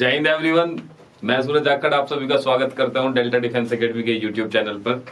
जय हिंद एवरीवन, मैं सूरज जाखड़ आप सभी का स्वागत करता हूं डेल्टा डिफेंस एकेडमी के यूट्यूब चैनल पर।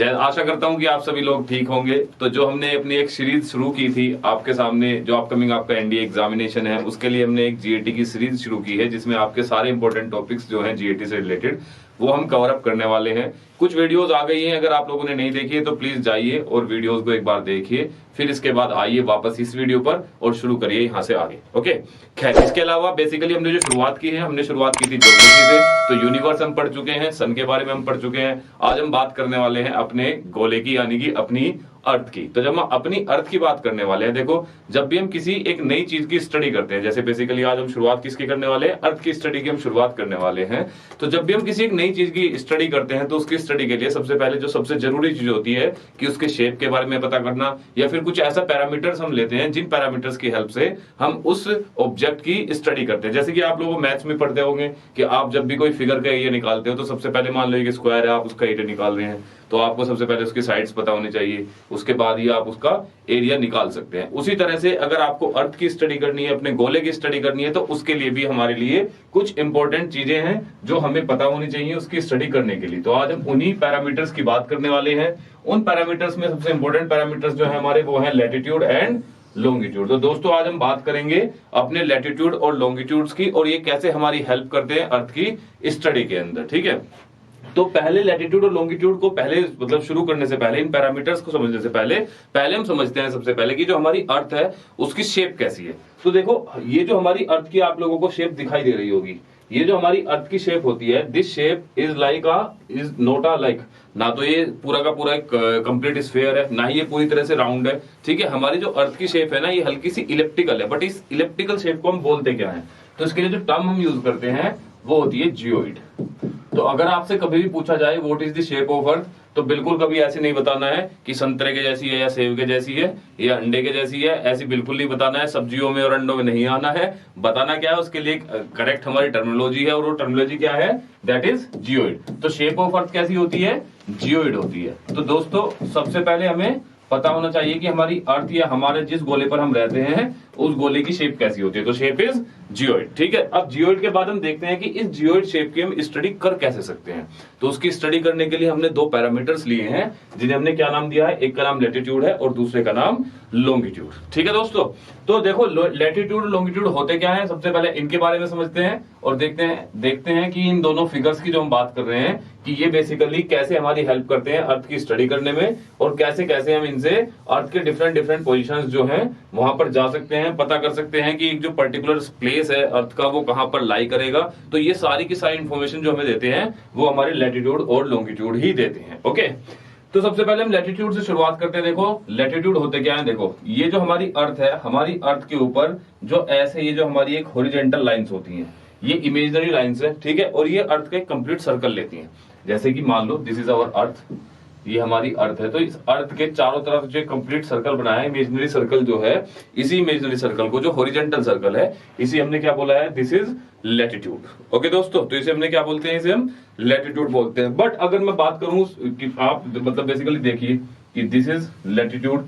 आशा करता हूं कि आप सभी लोग ठीक होंगे। तो जो हमने अपनी एक सीरीज शुरू की थी आपके सामने, जो अपकमिंग आपका एनडीए एग्जामिनेशन है उसके लिए हमने एक जीएटी की सीरीज शुरू की है, जिसमें आपके सारे इंपॉर्टेंट टॉपिक्स जो हैं जीएटी से रिलेटेड वो हम कवर अप करने वाले हैं। कुछ वीडियोस आ गई हैं, अगर आप लोगों ने नहीं देखी है तो प्लीज जाइए और वीडियोस को एक बार देखिए, फिर इसके बाद आइए वापस इस वीडियो पर और शुरू करिए यहाँ से आगे। ओके, खैर इसके अलावा बेसिकली हमने जो शुरुआत की है, हमने शुरुआत की थी ज्योग्राफी से। तो यूनिवर्स हम पढ़ चुके हैं, सन के बारे में हम पढ़ चुके हैं। आज हम बात करने वाले हैं अपने गोले की, यानी कि अपनी अर्थ की। तो जब हम अपनी अर्थ की बात करने वाले हैं, देखो जब भी हम किसी एक नई चीज की स्टडी करते हैं, जैसे बेसिकली आज हम शुरुआत किसकी करने वाले हैं, अर्थ की स्टडी की हम शुरुआत करने वाले हैं। तो जब भी हम किसी एक नई चीज की स्टडी करते हैं तो उसकी स्टडी के लिए सबसे पहले जो सबसे जरूरी चीज होती है कि उसके शेप के बारे में पता करना, या फिर कुछ ऐसा पैरामीटर्स हम लेते हैं जिन पैरामीटर्स की हेल्प से हम उस ऑब्जेक्ट की स्टडी करते हैं। जैसे कि आप लोगों मैथ्स में पढ़ते होंगे कि आप जब भी कोई फिगर का एरिया निकालते हो तो सबसे पहले मान लो कि स्क्वायर है, आप उसका एरिया निकाल रहे हैं तो आपको सबसे पहले उसकी साइड्स पता होनी चाहिए, उसके बाद ही आप उसका एरिया निकाल सकते हैं। उसी तरह से अगर आपको अर्थ की स्टडी करनी है, अपने गोले की स्टडी करनी है, तो उसके लिए भी हमारे लिए कुछ इंपॉर्टेंट चीजें हैं जो हमें पता होनी चाहिए उसकी स्टडी करने के लिए। तो आज हम उन्हीं पैरामीटर्स की बात करने वाले हैं। उन पैरामीटर्स में सबसे इंपॉर्टेंट पैरामीटर्स जो है हमारे, वो है लैटिट्यूड एंड लॉन्गिट्यूड। तो दोस्तों आज हम बात करेंगे अपने लैटिट्यूड और लॉन्गिट्यूड्स की, और ये कैसे हमारी हेल्प करते हैं अर्थ की स्टडी के अंदर। ठीक है, तो पहले लैटिट्यूड और लॉन्गिट्यूड को पहले मतलब शुरू करने से पहले, इन पैरामीटर्स को समझने से पहले हम समझते हैं सबसे पहले कि जो हमारी अर्थ है उसकी शेप कैसी है। तो देखो ये जो हमारी अर्थ की आप लोगों को शेप दिखाई दे रही होगी, ये जो हमारी अर्थ की शेप होती है, this shape is like is not a like, ना तो ये पूरा का पूरा एक कंप्लीट स्फीयर है, ना ही ये पूरी तरह से राउंड है। ठीक है, हमारी जो अर्थ की शेप है ना, ये हल्की सी इलिप्टिकल है। बट इस इलिप्टिकल शेप को हम बोलते क्या है, तो इसके लिए जो टर्म हम यूज करते हैं वो होती है जियोइड। तो अगर आपसे कभी भी पूछा जाए what is the shape of earth, तो बिल्कुल कभी ऐसे नहीं बताना है कि संतरे के जैसी है या सेब के जैसी है या अंडे के जैसी है, ऐसी बिल्कुल नहीं बताना है। सब्जियों में और अंडों में नहीं आना है। बताना क्या है, उसके लिए करेक्ट हमारी टर्मिनोलॉजी है, और वो टर्मिनोलॉजी क्या है, दैट इज जियोइड। तो शेप ऑफ अर्थ कैसी होती है, जियोइड होती है। तो दोस्तों सबसे पहले हमें पता होना चाहिए कि हमारी अर्थ या हमारे जिस गोले पर हम रहते हैं उस गोले की शेप कैसी होती है। तो शेप इज जियोइड। ठीक है, अब जियोइड के बाद हम देखते हैं कि इस जियोइड शेप की हम स्टडी कर कैसे सकते हैं। तो उसकी स्टडी करने के लिए हमने दो पैरामीटर्स लिए हैं, जिन्हें हमने क्या नाम दिया है, एक का नाम लैटिट्यूड है और दूसरे का नाम लॉन्गिट्यूड। ठीक है दोस्तों, तो देखो लैटिट्यूड और लॉन्गिट्यूड होते क्या है, सबसे पहले इनके बारे में समझते हैं और देखते हैं कि इन दोनों फिगर्स की जो हम बात कर रहे हैं कि ये बेसिकली कैसे हमारी हेल्प करते हैं अर्थ की स्टडी करने में, और कैसे कैसे हम इनसे अर्थ के डिफरेंट पोजीशंस जो हैं वहां पर जा सकते हैं, पता कर सकते हैं कि एक जो पर्टिकुलर प्लेस है अर्थ का वो कहां पर लाई करेगा। तो ये सारी की सारी इंफॉर्मेशन जो हमें देते हैं वो हमारे लैटिट्यूड और लॉन्गिट्यूड ही देते हैं। ओके, तो सबसे पहले हम लैटिट्यूड से शुरुआत करते हैं। देखो लैटिट्यूड होते क्या है, देखो ये जो हमारी अर्थ है, हमारी अर्थ के ऊपर जो ऐसे ये जो हमारी एक हॉरिजॉन्टल लाइंस होती हैं, ये इमेजिनरी लाइंस है। ठीक है, और ये अर्थ का एक कंप्लीट सर्कल लेती हैं। जैसे कि मान लो दिस इज आवर अर्थ, ये हमारी अर्थ है, तो इस अर्थ के चारों तरफ जो कंप्लीट सर्कल बनाया है, इमेजिनरी सर्कल जो है, इसी इमेजिनरी सर्कल को, जो हॉरिजॉन्टल सर्कल है, इसी हमने क्या बोला है, दिस इज लैटिट्यूड। ओके दोस्तों, तो इसे हमने क्या बोलते हैं, इसे हम लैटिट्यूड बोलते हैं। बट अगर मैं बात करूं कि आप मतलब बेसिकली देखिए कि दिस इज लैटिट्यूड,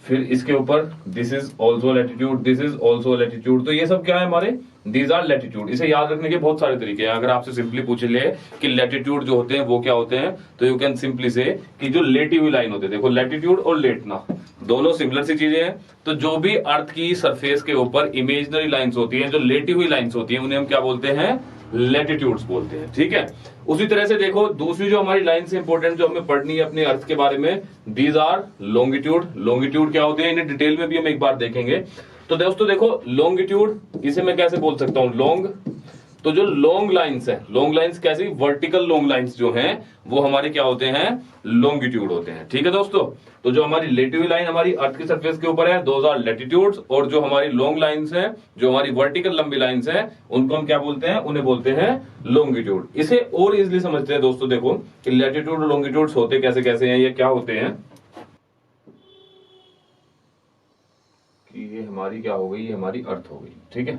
फिर इसके ऊपर this is also latitude, this is also latitude. तो ये सब क्या है हमारे, दीज आर लैटिट्यूड। इसे याद रखने के बहुत सारे तरीके हैं। अगर आपसे सिंपली पूछ ले कि लैटिट्यूड जो होते हैं वो क्या होते हैं, तो यू कैन सिंपली से कि जो लेटी हुई लाइन होते हैं, देखो लैटिट्यूड और लेटना दोनों सिमिलर सी चीजें हैं। तो जो भी अर्थ की सरफेस के ऊपर इमेजिनरी लाइंस होती हैं, जो लेटी हुई लाइंस होती हैं, उन्हें हम क्या बोलते हैं, लैटिट्यूड्स बोलते हैं। ठीक है, उसी तरह से देखो दूसरी जो हमारी लाइन से इंपॉर्टेंट जो हमें पढ़नी है अपने अर्थ के बारे में, दीज आर लॉन्गिट्यूड। लॉन्गिट्यूड क्या होते हैं, इन्हें डिटेल में भी हम एक बार देखेंगे। तो दोस्तों देखो लॉन्गिट्यूड, इसे मैं कैसे बोल सकता हूं, लॉन्ग। तो जो लॉन्ग लाइंस है, लॉन्ग लाइंस कैसी, वर्टिकल लॉन्ग लाइंस जो हैं वो हमारे क्या होते हैं, लॉन्गिट्यूड होते हैं। ठीक है दोस्तों, तो जो हमारी लेटी हुई लाइन हमारी अर्थ की सरफेस के ऊपर है, दोज आर लैटिट्यूड्स, और जो हमारी लॉन्ग लाइंस हैं, जो हमारी वर्टिकल लंबी लाइंस हैं, उनको हम क्या बोलते हैं, उन्हें बोलते हैं लॉन्गिट्यूड। इसे और इजिली समझते हैं दोस्तों, देखो कि लैटिट्यूड और लॉन्गिट्यूड्स होते कैसे कैसे हैं या क्या होते हैं। कि ये हमारी क्या हो गई, ये हमारी अर्थ हो गई। ठीक है,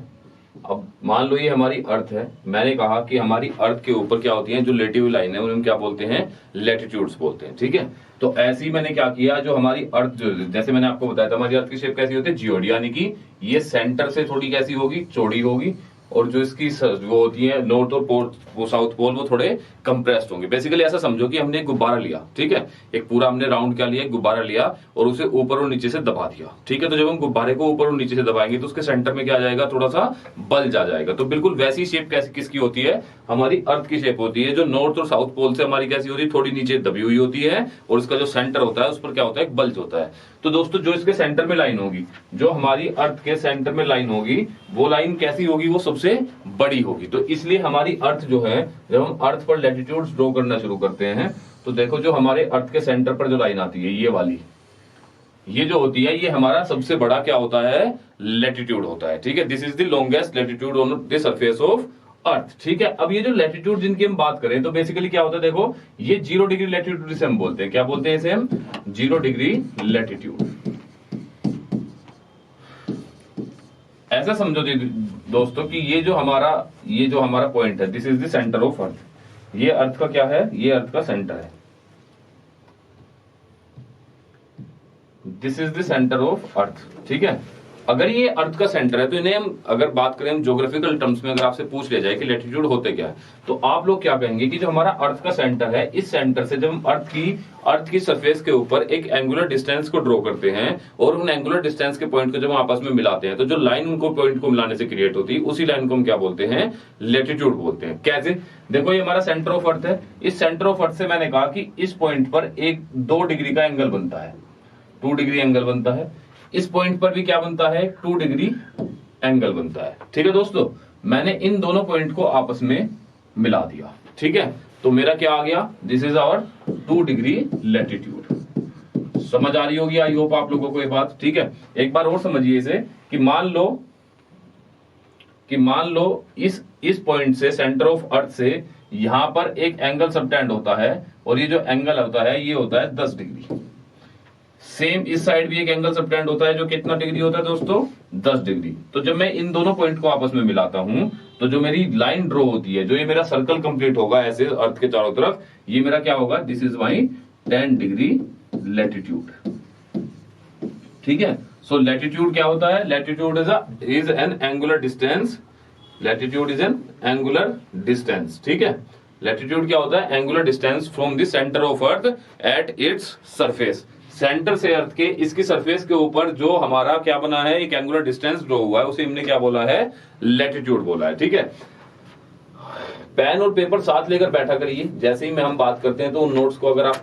अब मान लो ये हमारी अर्थ है, मैंने कहा कि हमारी अर्थ के ऊपर क्या होती हैं, जो लेटी हुई लाइन है उन्हें हम क्या बोलते हैं, लैटिट्यूड्स बोलते हैं। ठीक है, तो ऐसे ही मैंने क्या किया, जो हमारी अर्थ जो जैसे मैंने आपको बताया था हमारी अर्थ की शेप कैसी होती है, जियोइड, यानी कि ये सेंटर से थोड़ी कैसी होगी, चौड़ी होगी, और जो इसकी वो होती है नॉर्थ और साउथ पोल वो थोड़े कंप्रेस्ड होंगे। बेसिकली ऐसा समझो कि हमने एक गुब्बारा लिया, ठीक है, एक पूरा हमने राउंड क्या लिया, एक गुब्बारा लिया और उसे ऊपर और नीचे से दबा दिया, ठीक है। तो जब हम गुब्बारे को ऊपर और नीचे से दबाएंगे तो उसके सेंटर में क्या आ जाएगा, थोड़ा सा बल्ज आ जाएगा। तो बिल्कुल वैसी शेप कैसी किसकी होती है, हमारी अर्थ की शेप होती है, जो नॉर्थ और साउथ पोल से हमारी कैसी होती है, थोड़ी नीचे दबी हुई होती है और इसका जो सेंटर होता है उस पर क्या होता है, एक बल्ज होता है। तो दोस्तों जो इसके सेंटर में लाइन होगी, जो हमारी अर्थ के सेंटर में लाइन होगी, वो लाइन कैसी होगी, वो सबसे बड़ी होगी। तो इसलिए हमारी अर्थ जो है, जब हम अर्थ पर लैटिट्यूड्स ड्रॉ करना शुरू करते हैं तो देखो जो हमारे अर्थ के सेंटर पर जो लाइन आती है, ये वाली, ये जो होती है, ये हमारा सबसे बड़ा क्या होता है, लैटिट्यूड होता है, ठीक है। This is the longest latitude on the surface of अर्थ, ठीक है। अब ये जो लैटिट्यूड जिनकी हम बात करें तो बेसिकली क्या होता है, देखो ये 0 डिग्री लैटिट्यूड इसे हम बोलते हैं, क्या बोलते हैं इसे हम, 0 डिग्री लैटिट्यूड। ऐसा समझो दोस्तों कि ये जो हमारा पॉइंट है, this is the centre of अर्थ। ये अर्थ का क्या है, ये अर्थ का सेंटर है, this is the centre of अर्थ, ठीक है। अगर ये अर्थ का सेंटर है तो इन्हें हम अगर बात करें हम ज्योग्राफिकल टर्म्स में, अगर आपसे पूछ लिया जाए कि लैटिट्यूड होते क्या है, तो आप लोग क्या कहेंगे कि जो हमारा अर्थ का सेंटर है, इस सेंटर से जब हम अर्थ की सरफेस के ऊपर एक एंगुलर डिस्टेंस को ड्रॉ करते हैं और उन एंगुलर डिस्टेंस के पॉइंट को जब हम आपस में मिलाते हैं तो जो लाइन उनको पॉइंट को मिलाने से क्रिएट होती है, उसी लाइन को हम क्या बोलते हैं, लैटिट्यूड बोलते हैं। कैसे, देखो ये हमारा सेंटर ऑफ अर्थ है, इस सेंटर ऑफ अर्थ से मैंने कहा कि इस पॉइंट पर एक 2 डिग्री का एंगल बनता है, 2 डिग्री एंगल बनता है, इस पॉइंट पर भी क्या बनता है, 2 डिग्री एंगल बनता है, ठीक है दोस्तों। मैंने इन दोनों पॉइंट को आपस में मिला दिया, ठीक है, तो मेरा क्या आ गया, this is our 2 degree latitude. समझ आ रही होगी आई होप आप लोगों को ये बात, ठीक है। एक बार और समझिए इसे कि मान लो इस पॉइंट से, सेंटर ऑफ अर्थ से यहां पर एक एंगल सबटेंड होता है और ये जो एंगल होता है ये होता है 10 डिग्री। सेम इस साइड भी एक एंगल सबटेंड होता है जो कितना डिग्री होता है दोस्तों, 10 डिग्री। तो जब मैं इन दोनों पॉइंट को आपस में मिलाता हूं तो जो मेरी लाइन ड्रॉ होती है, जो ये मेरा सर्कल कंप्लीट होगा ऐसे अर्थ के चारों तरफ, ये मेरा क्या होगा, this is my 10 degree latitude, ठीक है। सो लैटिट्यूड क्या होता है, latitude is an angular distance, latitude is an angular distance, ठीक है। लैटिट्यूड क्या होता है, angular distance from the centre of earth at its surface. Centre से अर्थ के इसकी सरफेस के ऊपर जो हमारा क्या बना है, एक एंगुलर डिस्टेंस ड्रॉ हुआ है, उसे हमने क्या बोला है, लैटिट्यूड बोला है, ठीक है। पेन और पेपर साथ लेकर बैठा करिए, जैसे ही मैं हम बात करते हैं तो उन नोट्स को अगर आप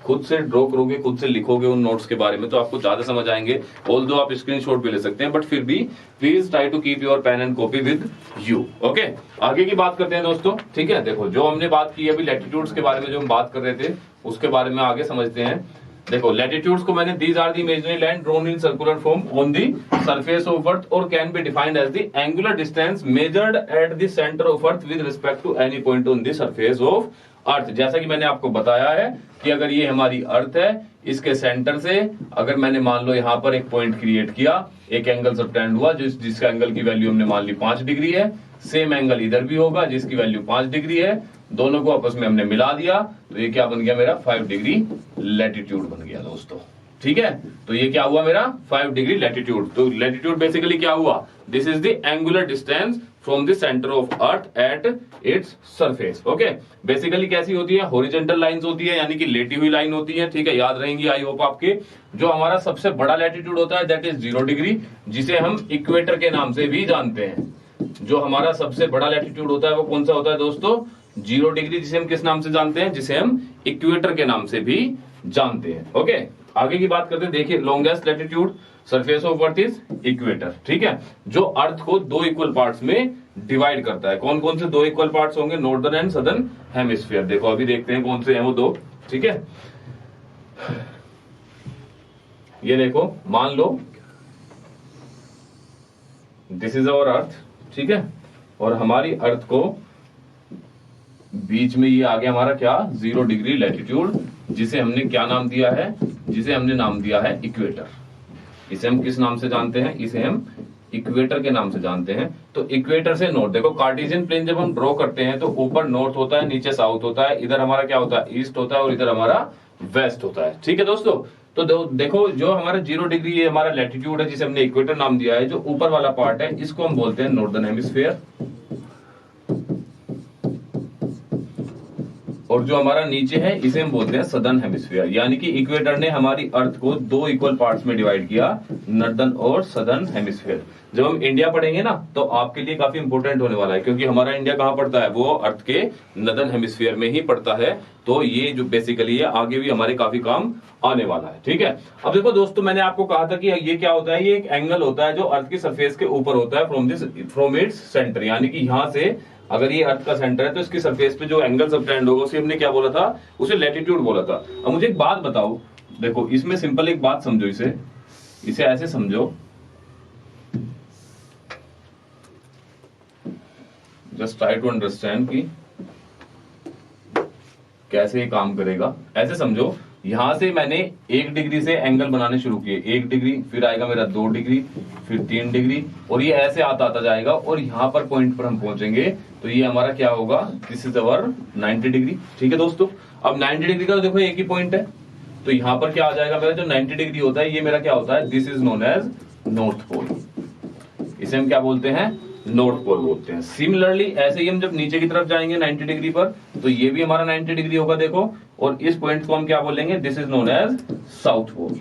खुद से ड्रॉ करोगे, खुद से लिखोगे उन नोट्स के बारे में, तो आपको ज्यादा समझ आएंगे। ऑल्दो आप स्क्रीनशॉट भी ले सकते हैं, बट फिर भी please try to keep your pen and copy with you, okay. आगे की बात करते हैं दोस्तों, ठीक है। देखो जो हमने बात की अभी लैटिट्यूड्स के बारे में, जो हम बात कर रहे थे उसके बारे में आगे समझते हैं। देखो लैटिट्यूड्स को मैंने, these are the imaginary line drawn in circular form on the surface of earth और can be defined as the angular distance measured at the centre of earth with respect to any point on the surface of earth. जैसा कि मैंने आपको बताया है कि अगर ये हमारी अर्थ है, इसके सेंटर से अगर मैंने मान लो यहां पर एक पॉइंट क्रिएट किया, एक एंगल सबटेंड हुआ जिसका एंगल की वैल्यू हमने मान ली 5 डिग्री है, सेम एंगल इधर भी होगा जिसकी वैल्यू 5 डिग्री है, दोनों को आपस में हमने मिला दिया तो ये क्या बन गया, मेरा 5 डिग्री लैटिट्यूड बन गया दोस्तों, ठीक है। तो ये क्या हुआ मेरा 5 डिग्री लैटिट्यूड। तो लैटिट्यूड बेसिकली क्या हुआ, this is the angular distance from the centre of earth at its surface, okay. Basically कैसी होती है, हॉरिजॉन्टल लाइंस होती है, यानी कि लेटी हुई लाइन होती है, ठीक है, याद रहेंगी आई होप आपके। जो हमारा सबसे बड़ा लैटिट्यूड होता है दैट इज 0 डिग्री, जिसे हम इक्वेटर के नाम से भी जानते हैं। जो हमारा सबसे बड़ा लैटिट्यूड होता है वो कौन सा होता है दोस्तों, 0 डिग्री, जिसे हम किस नाम से जानते हैं, जिसे हम इक्वेटर के नाम से भी जानते हैं, ओके। आगे की बात करते हैं, देखिए longest latitude surface of earth is equator, ठीक है, जो अर्थ को 2 इक्वल पार्ट्स में डिवाइड करता है। कौन कौन से 2 इक्वल पार्ट्स होंगे, नॉर्दर्न एंड सदर्न हेमिस्फीयर। देखो अभी देखते हैं कौन से हैं वो 2, ठीक है। ये देखो मान लो दिस इज आवर अर्थ, ठीक है, और हमारी अर्थ को बीच में ये आ गया हमारा क्या, 0 डिग्री लैटिट्यूड, जिसे हमने क्या नाम दिया है, जिसे हमने नाम दिया है इक्वेटर। इसे हम किस नाम से जानते हैं, इसे हम इक्वेटर के नाम से जानते हैं। तो इक्वेटर से नॉर्थ, देखो कार्टेशियन प्लेन जब हम ड्रॉ करते हैं तो ऊपर नॉर्थ होता है, नीचे साउथ होता है, इधर हमारा क्या होता है, ईस्ट होता है और इधर हमारा वेस्ट होता है, ठीक है दोस्तों। तो देखो जो हमारा 0 डिग्री ये हमारा लैटिट्यूड है जिसे हमने इक्वेटर नाम दिया है, जो ऊपर वाला पार्ट है इसको हम बोलते हैं नॉर्दर्न हेमिस्फीयर, और जो हमारा नीचे है इसे हम बोलते हैं सदर्न हेमिस्फीयर। यानी कि इक्वेटर ने हमारी अर्थ को 2 इक्वल पार्ट्स में डिवाइड किया, नॉर्दर्न और सदर्न हेमिस्फीयर। जब हम इंडिया पढ़ेंगे ना तो आपके लिए काफी इंपॉर्टेंट होने वाला है, क्योंकि हमारा इंडिया कहां पड़ता है, वो अर्थ के नॉर्दर्न हेमिस्फीयर में ही पड़ता है। तो ये जो बेसिकली है आगे भी हमारे काफी काम आने वाला है, ठीक है। अब देखो दोस्तों, मैंने आपको कहा था कि ये क्या होता है, ये एक एंगल होता है जो अर्थ की सरफेस के ऊपर होता है फ्रॉम इट्स सेंटर। यानी कि यहां से अगर ये अर्थ का सेंटर है तो इसकी सरफेस पे जो एंगल सबटेंड होगा उसे हमने क्या बोला था, उसे लैटिट्यूड बोला था। अब मुझे एक बात बताओ, देखो इसमें सिंपल एक बात समझो, इसे ऐसे समझो, जस्ट ट्राई टू अंडरस्टैंड कि कैसे ये काम करेगा। ऐसे समझो, यहां से मैंने 1 डिग्री से एंगल बनाने शुरू किए, 1 डिग्री, फिर आएगा मेरा 2 डिग्री, फिर 3 डिग्री, और ये ऐसे आता आता जाएगा, और यहां पर पॉइंट पर हम पहुंचेंगे तो ये हमारा क्या होगा, दिस इज अवर 90 डिग्री, ठीक है दोस्तों। अब 90 डिग्री का देखो एक ही पॉइंट है, तो यहां पर क्या आ जाएगा मेरा, जो 90 डिग्री होता है ये मेरा क्या होता है, this is known as North Pole. इसे हम क्या बोलते हैं, नॉर्थ पोल बोलते हैं। सिमिलरली ऐसे ही हम जब नीचे की तरफ जाएंगे 90 डिग्री पर, तो ये भी हमारा 90 डिग्री होगा देखो, और इस पॉइंट को हम क्या बोलेंगे, this is known as South Pole.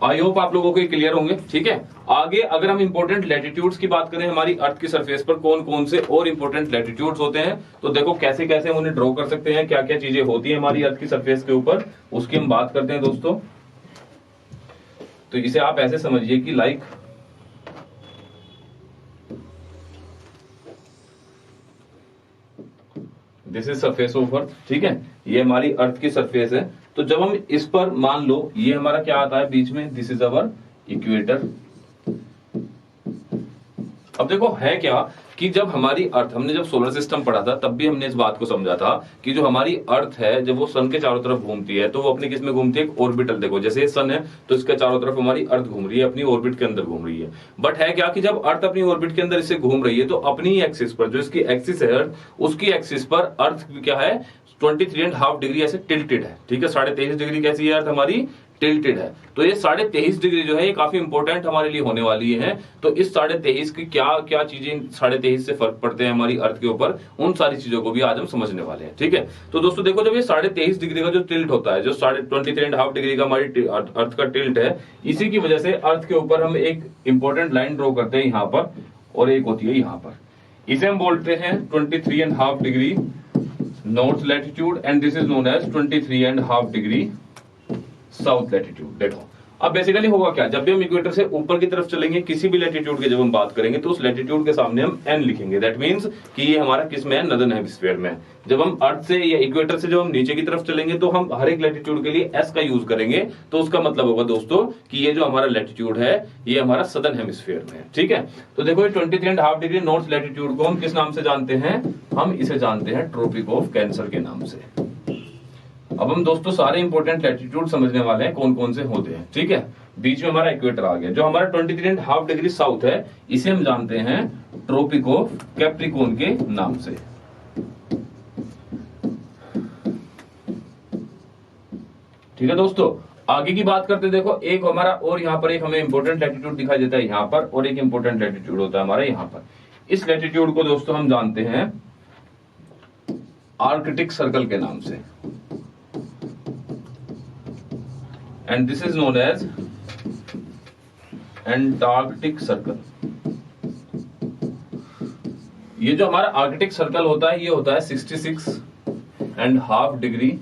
I hope आप लोगों को ये क्लियर होंगे, ठीक है। आगे अगर हम इंपॉर्टेंट लैटिट्यूड्स की बात करें, हमारी अर्थ की सरफेस पर कौन कौन से और इंपॉर्टेंट लैटिट्यूड्स होते हैं, तो देखो कैसे कैसे हम उन्हें ड्रॉ कर सकते हैं, क्या क्या चीजें होती है हमारी अर्थ की सरफेस के ऊपर, उसकी हम बात करते हैं दोस्तों। तो इसे आप ऐसे समझिए कि like this is surface of अर्थ, ठीक है, ये हमारी अर्थ की सरफेस है। तो जब हम इस पर मान लो ये हमारा क्या आता है बीच में, दिस इज अवर इक्वेटर। अब देखो है क्या कि जब हमारी अर्थ, हमने जब सोलर सिस्टम पढ़ा था तब भी हमने इस बात को समझा था कि जो हमारी अर्थ है जब वो सन के चारों तरफ घूमती है तो वो अपने किस में घूमती है, एक ऑर्बिटल। देखो जैसे ये सन है तो इसके चारों तरफ हमारी अर्थ घूम रही है, अपनी ऑर्बिट के अंदर घूम रही है। बट है क्या कि जब अर्थ अपनी ऑर्बिट के अंदर इससे घूम रही है तो अपनी ही एक्सिस पर, जो इसकी एक्सिस है अर्थ, उसकी एक्सिस पर अर्थ क्या है, 23.5 डिग्री ऐसे टिल्टेड है, ठीक है। 23.5 डिग्री कैसी है अर्थ हमारी, टिल्टेड है। तो ये 23.5 डिग्री जो है ये काफी इंपॉर्टेंट हमारे लिए होने वाली है। तो इस 23.5 की क्या क्या चीजें 23.5 से फर्क पड़ते हैं हमारी अर्थ के ऊपर, उन सारी चीजों को भी आज हम समझने वाले हैं, ठीक है। तो दोस्तों देखो, जब ये 23.5 डिग्री का जो टिल्ट होता है, जो 23.5 डिग्री का हमारी अर्थ का टिल्ट है, इसी की वजह से अर्थ के ऊपर हम एक इंपॉर्टेंट लाइन ड्रॉ करते हैं यहाँ पर, और एक होती है यहाँ पर, इसे हम बोलते हैं 23.5 degree north latitude, and this is known as 23.5 degree south latitude. देखो अब बेसिकली होगा क्या, जब भी हम इक्वेटर से ऊपर की तरफ चलेंगे, किसी भी लैटिट्यूड की जब हम बात करेंगे तो उस लैटिट्यूड के सामने हम एन लिखेंगे। दैट मींस कि ये हमारा किस में है, नॉर्दर्न हेमिस्फीयर में। जब हम अर्थ से या इक्वेटर से जब हम नीचे की तरफ चलेंगे तो हम हर एक लैटिट्यूड के लिए एस का यूज करेंगे। तो उसका मतलब होगा दोस्तों कि ये जो हमारा लैटिट्यूड है ये हमारा सदर्न हेमिस्फीयर में है, ठीक है। तो देखो ये 23.5 डिग्री नॉर्थ लैटिट्यूड को हम किस नाम से जानते हैं, हम इसे जानते हैं ट्रॉपिक ऑफ कैंसर के नाम से। अब हम दोस्तों सारे इंपॉर्टेंट लैटिट्यूड समझने वाले हैं कौन कौन से होते हैं, ठीक है। बीच में हमारा इक्वेटर आ गया, जो हमारा 23.5 डिग्री साउथ है इसे हम जानते हैं ट्रॉपिक ऑफ कैप्रिकॉर्न के नाम से। ठीक है दोस्तों, आगे की बात करते हैं। देखो एक हमारा और यहाँ पर एक हमें इंपॉर्टेंट लैटिट्यूड दिखाई देता है यहाँ पर, और एक इंपॉर्टेंट लैटिट्यूड होता है हमारा यहाँ पर। इस लैटिट्यूड को दोस्तों हम जानते हैं आर्कटिक सर्कल के नाम से, and this is known as Antarctic Circle. ये जो हमारा आर्कटिक सर्कल होता है ये होता है 66.5 डिग्री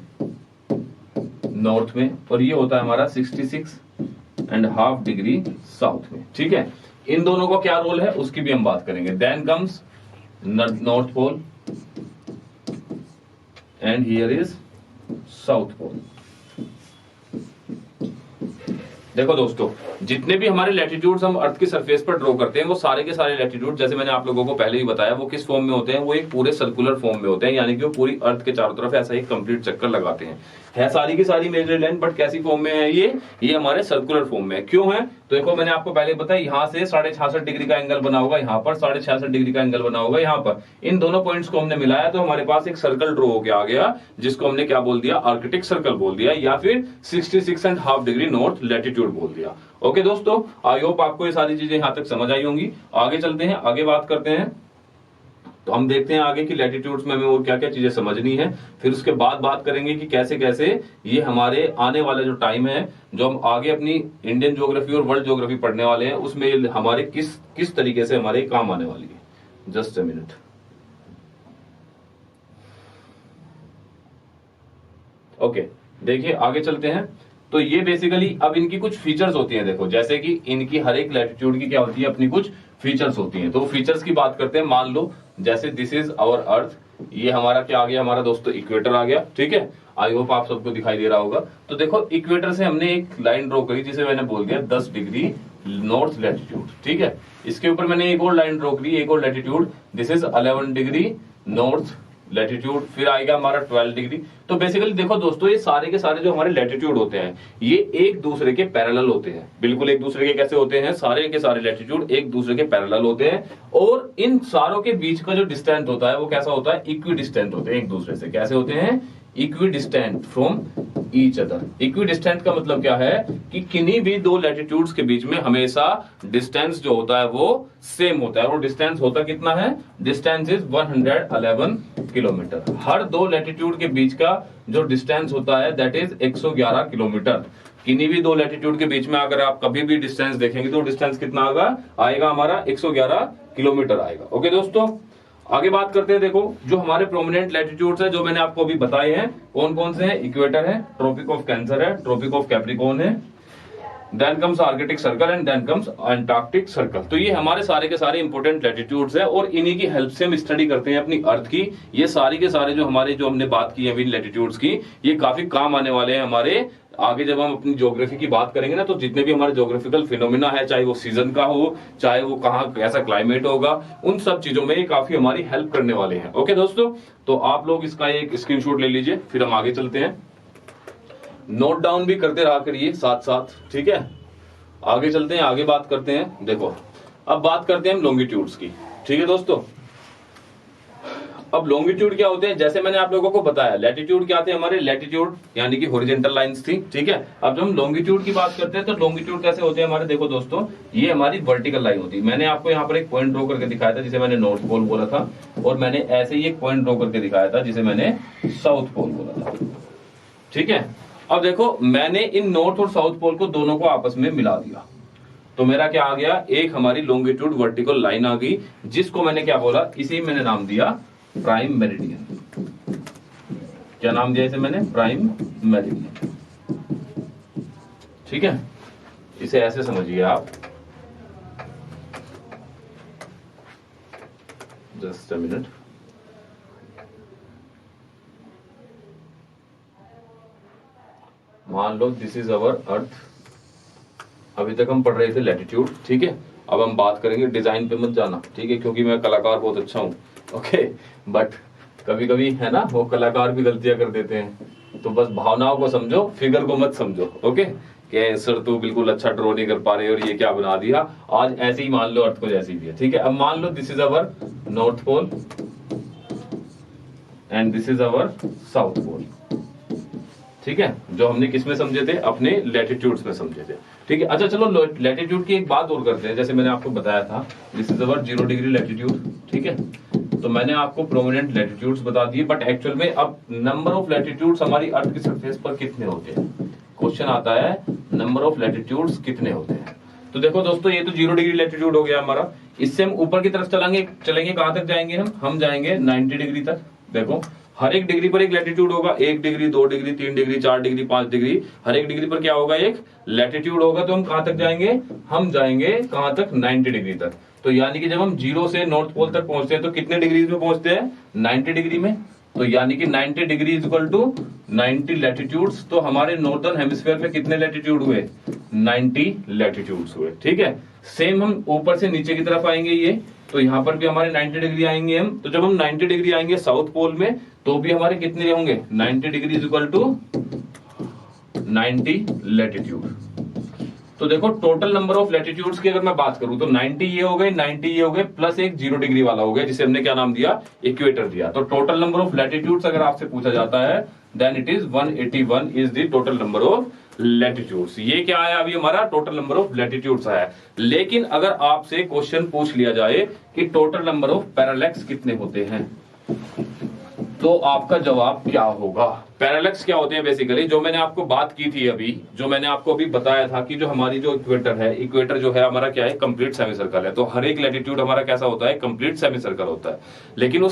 नॉर्थ में, और ये होता है हमारा 66.5 डिग्री साउथ में, ठीक है। इन दोनों का क्या रोल है उसकी भी हम बात करेंगे। Then comes North pole and here is South Pole. देखो दोस्तों, जितने भी हमारे लैटिट्यूड्स हम अर्थ की सरफेस पर ड्रॉ करते हैं वो सारे के सारे लैटिट्यूड, जैसे मैंने आप लोगों को पहले ही बताया, वो किस फॉर्म में होते हैं, वो एक पूरे सर्कुलर फॉर्म में होते हैं। यानी कि वो पूरी अर्थ के चारों तरफ ऐसा एक कंप्लीट चक्कर लगाते हैं। है सारी की सारी मेजर लाइन, बट कैसी फॉर्म में है ये हमारे सर्कुलर फॉर्म में है। क्यों है, तो देखो मैंने आपको पहले बताया, यहाँ से 66.5 डिग्री का एंगल बना होगा, यहाँ पर 66.5 डिग्री का एंगल बना होगा यहाँ पर। इन दोनों पॉइंट्स को हमने मिलाया तो हमारे पास एक सर्कल ड्रॉ होके आ गया, जिसको हमने क्या बोल दिया, आर्कटिक सर्कल बोल दिया, या फिर 66.5 डिग्री नॉर्थ लैटिट्यूड बोल दिया। ओके दोस्तों, आई होप आपको ये सारी चीजें यहाँ तक समझ आई होंगी। आगे चलते हैं, आगे बात करते हैं। तो हम देखते हैं आगे की लैटिट्यूड्स में हमें और क्या क्या चीजें समझनी है, फिर उसके बाद बात करेंगे कि कैसे कैसे ये हमारे आने वाला जो टाइम है, जो हम आगे अपनी इंडियन ज्योग्राफी और वर्ल्ड ज्योग्राफी पढ़ने वाले हैं, उसमें हमारे किस तरीके से हमारे काम आने वाली है। Just a minute. ओके, देखिए आगे चलते हैं। तो ये बेसिकली अब इनकी कुछ फीचर्स होती हैं। देखो जैसे कि इनकी हर एक लैटिट्यूड की क्या होती है, अपनी कुछ फीचर्स होती हैं। तो फीचर्स की बात करते हैं। मान लो जैसे दिस इज आवर अर्थ, ये हमारा क्या आ गया, हमारा दोस्तों इक्वेटर आ गया। ठीक है, आई होप आप सबको दिखाई दे रहा होगा। तो देखो इक्वेटर से हमने एक लाइन ड्रॉ करी, जिसे मैंने बोल दिया 10 डिग्री नॉर्थ लैटिट्यूड। ठीक है, इसके ऊपर मैंने एक और लाइन ड्रॉ करी, एक और latitude, this is 11 degree north latitude. फिर आएगा हमारा 12 डिग्री। तो बेसिकली देखो दोस्तों, ये सारे के सारे जो हमारे लैटिट्यूड होते हैं, ये एक दूसरे के पैरेलल होते हैं। बिल्कुल एक दूसरे के कैसे होते हैं, सारे के सारे लैटिट्यूड एक दूसरे के पैरेलल होते हैं। और इन सारों के बीच का जो डिस्टेंस होता है वो कैसा होता है, इक्वी डिस्टेंट होते हैं एक दूसरे से। कैसे होते हैं, equi distant from each other. Equi distant का मतलब क्या है कि किन्हीं भी दो लैटिट्यूड्स के बीच में हमेशा डिस्टेंस जो होता है वो सेम होता है। और डिस्टेंस होता कितना है, डिस्टेंस इज 111 किलोमीटर। हर दो लैटिट्यूड के बीच का जो डिस्टेंस होता है दैट इज 111 किलोमीटर। किन्हीं भी दो लैटिट्यूड के बीच में अगर आप कभी भी डिस्टेंस देखेंगे तो डिस्टेंस कितना आएगा हमारा 111 किलोमीटर आएगा। ओके दोस्तों, आगे बात करते हैं। देखो जो हमारे प्रोमिनेंट लैटिट्यूड्स है, जो मैंने आपको अभी बताए हैं, कौन कौन से हैं, इक्वेटर है, ट्रॉपिक ऑफ कैंसर है, ट्रॉपिक ऑफ कैप्रिकॉर्न है, then comes Arctic Circle and then comes Antarctic Circle. तो ये हमारे सारे के सारे इंपॉर्टेंट लैटिट्यूड्स है और इन्हीं की हेल्प से हम स्टडी करते हैं अपनी अर्थ की। ये सारी के सारे जो हमने बात की है लैटिट्यूड्स की, ये काफी काम आने वाले हैं हमारे आगे जब हम अपनी ज्योग्राफी की बात करेंगे ना। तो जितने भी हमारे ज्योग्राफिकल फिनोमिना है, चाहे वो सीजन का हो, चाहे वो कहाँ कैसा क्लाइमेट होगा, उन सब चीजों में ये काफी हमारी हेल्प करने वाले हैं। ओके दोस्तों, तो आप लोग इसका एक स्क्रीनशॉट ले लीजिए, फिर हम आगे चलते हैं। नोट डाउन भी करते रहा करिए साथ साथ, ठीक है। आगे चलते हैं, आगे बात करते हैं। देखो अब बात करते हैं हम लॉन्गिट्यूड्स की, ठीक है दोस्तों। अब लॉन्गिट्यूड क्या होते हैं, जैसे मैंने आप लोगों को बताया, लैटिट्यूड क्या थे हमारे, लैटिट्यूड यानी कि हॉरिजॉन्टल लाइंस थी, ठीक है। अब जब हम लॉन्गिट्यूड की बात करते हैं तो लॉन्गिट्यूड कैसे होते हैं हमारे, देखो दोस्तों, ये हमारी वर्टिकल लाइन होती है। मैंने आपको यहाँ पर एक पॉइंट ड्रॉ करके दिखाया था जिसे मैंने नॉर्थ पोल बोला था, और मैंने ऐसे ही एक पॉइंट ड्रॉ करके दिखाया था जिसे मैंने साउथ पोल बोला था, ठीक है। अब देखो मैंने इन नॉर्थ और साउथ पोल को दोनों को आपस में मिला दिया, तो मेरा क्या आ गया, एक हमारी लॉन्गिट्यूड वर्टिकल लाइन आ गई, जिसको मैंने क्या बोला, इसी मैंने नाम दिया प्राइम मेरिडियन। क्या नाम दिया इसे मैंने, प्राइम मेरिडियन, ठीक है। इसे ऐसे समझिए आप, जस्ट अ मिनट। मान लो दिस इज अवर अर्थ। अभी तक हम पढ़ रहे थे लैटिट्यूड, ठीक है। अब हम बात करेंगे, डिजाइन पे मत जाना, ठीक है, क्योंकि मैं कलाकार बहुत अच्छा हूं, ओके। बट कभी कभी है ना, वो कलाकार भी गलतियां कर देते हैं, तो बस भावनाओं को समझो, फिगर को मत समझो, ओके। कि सर तू बिल्कुल अच्छा ड्रॉ नहीं कर पा रहे और ये क्या बना दिया, आज ऐसे ही मान लो अर्थ को जैसी भी है, ठीक है। अब मान लो this is our north pole and this is our south pole, ठीक है, जो हमने किस में समझे थे, अपने लैटिट्यूड्स में समझे थे, ठीक है। अच्छा चलो लैटिट्यूड की एक बात और करते हैं। जैसे मैंने आपको बताया था this is our 0 degree latitude, ठीक है। तो मैंने आपको प्रोमिनेंट लैटिट्यूड्स बता दिए, बट एक्चुअल में अब नंबर ऑफ लैटिट्यूड्स हमारी अर्थ की सरफेस पर कितने होते हैं, क्वेश्चन आता है नंबर ऑफ लैटिट्यूड्स कितने होते हैं। तो देखो दोस्तों, ये तो 0 डिग्री लैटिट्यूड हो गया हमारा, इससे हम ऊपर की तरफ चलेंगे कहां तक जाएंगे हम जाएंगे 90 डिग्री तक। देखो हर एक डिग्री पर एक लैटिट्यूड होगा, 1 degree 2 degree 3 degree 4 degree 5 degree, हर एक डिग्री पर क्या होगा, एक लैटिट्यूड होगा। तो हम कहां तक जाएंगे, हम जाएंगे कहां तक, 90 डिग्री तक। तो यानी कि जब हम 0 से नॉर्थ पोल तक पहुंचते हैं तो कितने डिग्री में पहुंचते हैं, 90 डिग्री में। तो यानी कि 90 degree is equal to 90 latitudes. तो हमारे नॉर्दर्न हेमिस्फीयर में कितने लैटिट्यूड हुए, 90 लैटिट्यूड्स हुए, ठीक है। सेम हम ऊपर से नीचे की तरफ आएंगे, ये तो यहाँ पर भी हमारे 90 डिग्री आएंगे हम। तो जब हम 90 डिग्री आएंगे साउथ पोल में तो भी हमारे कितने होंगे, 90 degree is equal to 90 latitude, तो देखो टोटल नंबर ऑफ लैटिट्यूड्स की अगर मैं बात करूं तो 90 ये हो गए, 90 ये हो गए, प्लस एक 0 डिग्री वाला हो गया जिसे हमने क्या नाम दिया, इक्वेटर दिया। तो टोटल नंबर ऑफ लैटिट्यूड्स अगर आपसे पूछा जाता है then it is 181 is the total number of latitudes. ये क्या आया अभी हमारा टोटल नंबर ऑफ लैटिट्यूड्स आया। लेकिन अगर आपसे क्वेश्चन पूछ लिया जाए कि टोटल नंबर ऑफ पैरालैक्स कितने होते हैं तो आपका जवाब क्या होगा। पैरालैक्स क्या होते हैं बेसिकली, जो मैंने आपको बात की थी अभी, जो मैंने आपको अभी बताया था कि जो हमारी जो इक्वेटर है, इक्वेटर जो है हमारा क्या है, कंप्लीट सेमी सर्कल है। तो हर एक लैटिट्यूड हमारा कैसा होता है, कंप्लीट सेमी सर्कल होता है। लेकिन वो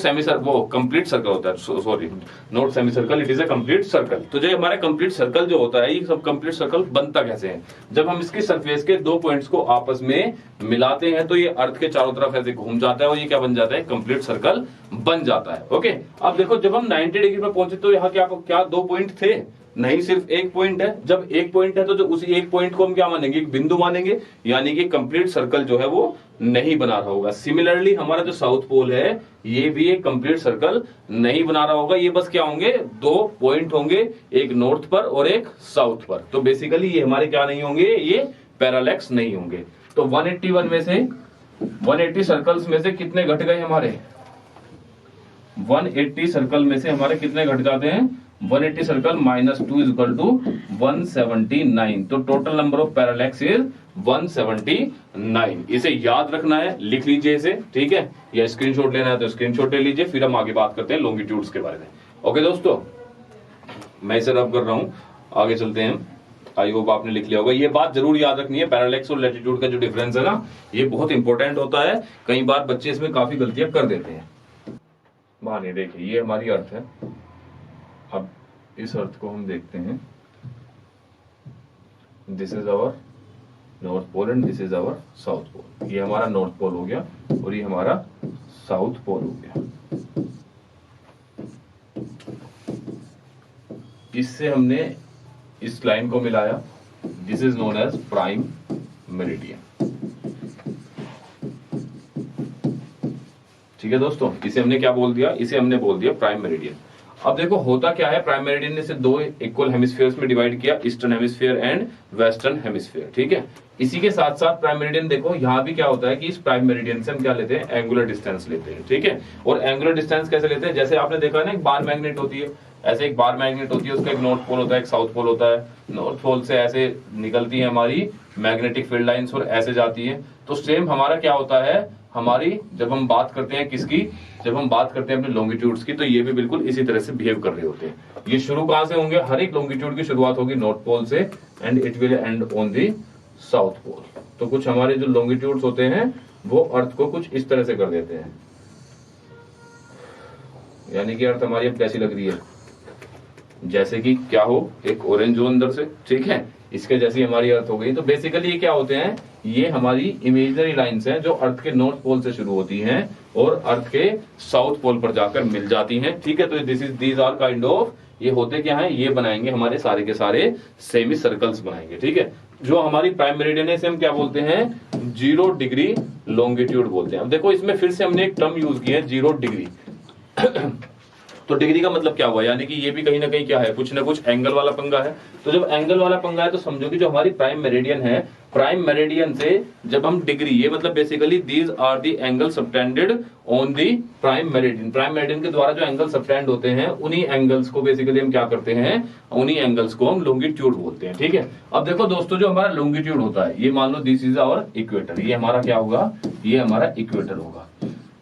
कंप्लीट सर्कल होता है, sorry not semi circle, it is a complete circle. तो जो हमारा कंप्लीट सर्कल जो होता है, ये सब कंप्लीट सर्कल बनता कैसे है, जब हम इसकी सरफेस के दो पॉइंट्स को आपस में मिलाते हैं तो ये अर्थ के चारों तरफ ऐसे घूम जाता है और ये क्या बन जाता है, कंप्लीट सर्कल बन जाता है। ओके, अब देखो जब हम 90 डिग्री पर पहुंचे तो यहाँ क्या दो पॉइंट थे, नहीं सिर्फ एक पॉइंट है। जब एक पॉइंट है तो जो उसी एक पॉइंट को हम क्या मानेंगे, एक बिंदु मानेंगे, यानी कि कंप्लीट सर्कल जो है वो नहीं बना रहा होगा। सिमिलरली हमारा जो साउथ पोल है ये भी एक कंप्लीट सर्कल नहीं बना रहा होगा, ये बस क्या होंगे, दो पॉइंट होंगे, एक नॉर्थ पर और एक साउथ पर। तो बेसिकली ये हमारे क्या नहीं होंगे, ये पैरालैक्स नहीं होंगे। तो 181 में से 180 सर्कल्स में से कितने घट गए हमारे, 180 सर्कल में से हमारे कितने घट जाते हैं, 180 सर्कल -2 इज इक्वल टू 179। तो total number of parallels is 179। इसे याद रखना है, लिख लीजिए इसे, ठीक है, या स्क्रीनशॉट लेना है तो स्क्रीनशॉट ले लीजिए, फिर हम आगे बात करते हैं लॉन्गिट्यूड्स के बारे में। ओके दोस्तों, मैं इसे रब कर रहा हूं, आगे चलते हैं। आई होप आपने लिख लिया होगा। ये बात जरूर याद रखनी है, पैरालैक्स और लैटिट्यूड का जो डिफरेंस है ना, ये बहुत इंपॉर्टेंट होता है। कई बार बच्चे इसमें काफी गलतियां कर देते हैं। मानिए देखिए ये हमारी अर्थ है, अब इस अर्थ को हम देखते हैं, this is our North pole and this is our South Pole. ये हमारा नॉर्थ पोल हो गया और ये हमारा साउथ पोल हो गया। इससे हमने इस लाइन को मिलाया, this is known as Prime Meridian. ठीक है दोस्तों, इसे हमने क्या बोल दिया, इसे हमने बोल दिया प्राइम मेरिडियन। अब देखो होता क्या है, प्राइम मेरिडियन ने इसे दो इक्वल हेमिस्फीयर्स में डिवाइड किया, eastern hemisphere and western hemisphere. ठीक है, इसी के साथ साथ प्राइम मेरिडियन देखो यहाँ भी क्या होता है कि इस प्राइम मेरिडियन से हम क्या लेते हैं, एंगुलर डिस्टेंस लेते हैं। ठीक है, और एंगुलर डिस्टेंस कैसे लेते हैं, जैसे आपने देखा ना एक बार मैग्नेट होती है, ऐसे एक बार मैग्नेट होती है, उसका एक नॉर्थ पोल होता है, एक साउथ पोल होता है। नॉर्थ पोल से ऐसे निकलती है हमारी मैग्नेटिक फील्ड लाइंस और ऐसे जाती है। तो सेम हमारा क्या होता है, हमारी जब हम बात करते हैं किसकी, जब हम बात करते हैं अपने लॉन्गिट्यूड्स की, तो ये भी बिल्कुल इसी तरह से बिहेव कर रहे होते हैं। ये शुरू कहां से होंगे, हर एक लॉन्गिट्यूड की शुरुआत होगी नॉर्थ पोल से and it will end on the South Pole. तो कुछ हमारे जो लॉन्गिट्यूड्स होते हैं वो अर्थ को कुछ इस तरह से कर देते हैं, यानी कि अर्थ हमारी अब कैसी लग रही है, जैसे कि क्या हो, एक ऑरेंज हो अंदर से, ठीक है, इसके जैसी हमारी अर्थ हो गई। तो बेसिकली ये क्या होते हैं, ये हमारी इमेजिनरी लाइंस हैं जो अर्थ के नॉर्थ पोल से शुरू होती हैं और अर्थ के साउथ पोल पर जाकर मिल जाती हैं। ठीक है, तो दीज आर काइंड ऑफ, ये होते क्या हैं, ये बनाएंगे हमारे सारे के सारे सेमी सर्कल्स बनाएंगे। ठीक है, जो हमारी प्राइम मेरिडियन है इसे हम क्या बोलते हैं, 0 डिग्री लॉन्गिट्यूड बोलते हैं। अब देखो इसमें फिर से हमने एक टर्म यूज किया है 0 डिग्री। तो डिग्री का मतलब क्या हुआ, यानी कि ये भी कहीं ना कहीं क्या है, कुछ ना कुछ एंगल वाला पंगा है। तो जब एंगल वाला पंगा है तो समझो कि जो हमारी प्राइम मेरिडियन है, प्राइम मेरिडियन से जब हम डिग्री, ये मतलब basically these are the angle subtended on the Prime Meridian. Prime Meridian के द्वारा जो एंगल सबटेंड होते हैं उन्हीं एंगल्स को बेसिकली हम क्या करते हैं, उन्हीं एंगल्स को हम लॉन्गिट्यूड बोलते हैं। ठीक है, अब देखो दोस्तों जो हमारा लॉन्गिट्यूड होता है, ये मान लो दिस इज आवर इक्वेटर, ये हमारा क्या होगा, ये हमारा इक्वेटर होगा।